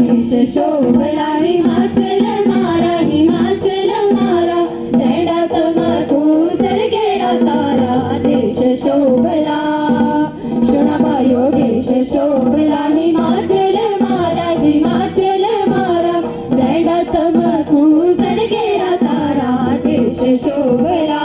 देश शोभला हिमाचल मारा, हिमाचल मारा, झेंडा चमकू सरकेला तारा. देश शोभला शोणाबायो, देश शोभला हिमाचल मारा, हिमाचल मारा, झेंडा चमकू सरकेला तारा. देश शोभला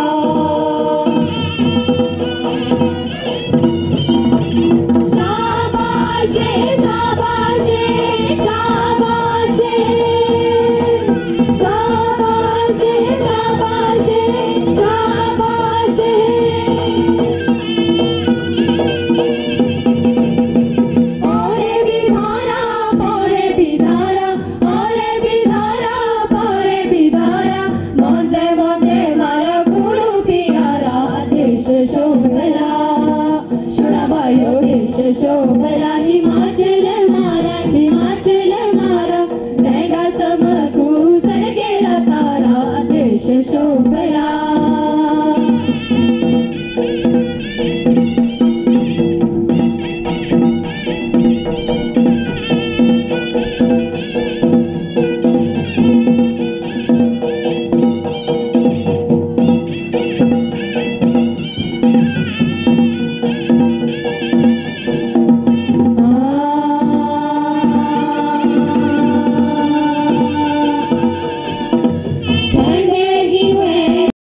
शोभला हिमाचल मारा, हिमाचल मारा, झेंडा चमकू सरकेला तारा. देश शोभला